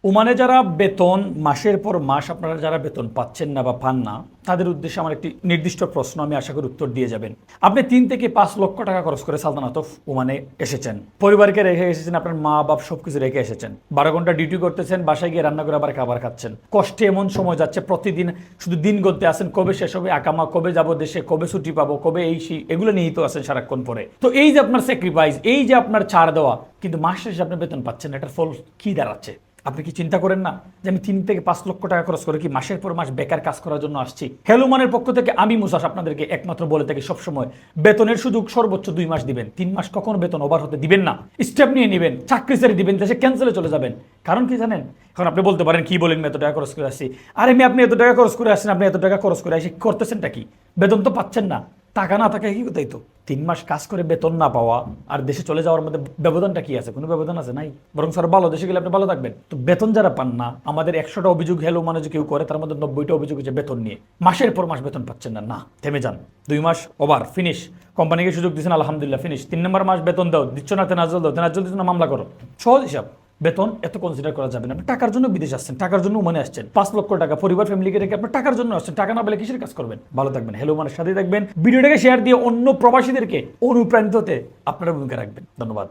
ওমানে যারা বেতন মাসের পর মাস আপনারা যারা বেতন পাচ্ছেন না বা পান না, তাদের উদ্দেশ্যে আমার একটি নির্দিষ্ট প্রশ্ন, আমি আশা করি উত্তর দিয়ে যাবেন। আপনি 3 থেকে 5 লক্ষ টাকা খরচ করে সালতানাত অফ ওমানে এসেছেন, পরিবারকে রেখে এসেছেন, আপনার মা বাপ সবকিছু রেখে এসেছেন, 12 ঘন্টা ডিউটি করতেছেন, বাসায় গিয়ে রান্না করে আবার খাবার খাচ্ছেন, কষ্টে এমন সময় যাচ্ছে, প্রতিদিন শুধু দিন গড়তে আসেন, কবে শেষ হবে আকামা, কবে যাবো দেশে, কবে ছুটি পাবো, কবে এই সেই, এগুলো নিয়েই তো আছেন সারাক্ষণ পরে। তো এই যে আপনার স্যাক্রিফাইস, এই যে আপনার ছাড় দেওয়া, কিন্তু মাস শেষে আপনি বেতন পাচ্ছেন, এটার ফল কি দাঁড়াচ্ছে? আপনি কি চিন্তা করেন না যে আমি 3 থেকে 5 লক্ষ টাকা খরচ করে কি মাসের পর মাস বেকার কাজ করার জন্য আসছি? হেলুমানের পক্ষ থেকে আমি মুসাস আপনাদেরকে একমাত্র বলে থাকি সবসময়, বেতনের সুযোগ সর্বোচ্চ 2 মাস দিবেন। 3 মাস কখনো বেতন ওভার হতে দিবেন না। স্টেপ নিয়ে নেবেন, চাকরি ছেড়ে দিবেন, দেশে ক্যান্সেলে চলে যাবেন। কারণ কি জানেন? এখন আপনি বলতে পারেন কি বলেন, এত টাকা খরচ করে আসছি। আরে আপনি এত টাকা খরচ করে আসছেন, আপনি এত টাকা খরচ করে আসি করতেছেনটা কি? বেতন তো পাচ্ছেন না। টাকা না থাকে কি কোথায়? তো 3 মাস কাজ করে বেতন না পাওয়া আর দেশে চলে যাওয়ার মধ্যে ব্যবধানটা কি আছে? কোনো ব্যবধান আছে? নাই। বরং স্যার ভালো, দেশে গেলে আপনি ভালো থাকবেন। তো বেতন যারা পান না, আমাদের 100টা অভিযোগ হেলো মানে যে কেউ করে, তার মধ্যে 90টা অভিযোগ হচ্ছে বেতন নিয়ে। মাসের পর মাস বেতন পাচ্ছেন না। না, থেমে যান। 2 মাস ওভার, ফিনিশ। কোম্পানিকে সুযোগ দিচ্ছেন, আলহামদুলিল্লাহ, ফিনিশ। 3 নম্বর মাস বেতন দাও, দিচ্ছ না, তেনাজল দাও, তেনাজল দিচ্ছ না, মামলা করো। সহজ হিসাব। বেতন এত কনসিডার করা যাবে না। আপনি টাকার জন্য বিদেশ আসছেন, টাকার জন্য ওমানে আসছেন, 5 লক্ষ টাকা পরিবার ফ্যামিলিকে রেখে আপনি টাকার জন্য আসছেন। টাকা না পেলে কিসের কাজ করবেন? ভালো থাকবেন, হেলো ওমানের সাথেই থাকবেন। ভিডিওটাকে শেয়ার দিয়ে অন্য প্রবাসীদেরকে অনুপ্রাণিত হতে আপনারা ভূমিকা রাখবেন। ধন্যবাদ।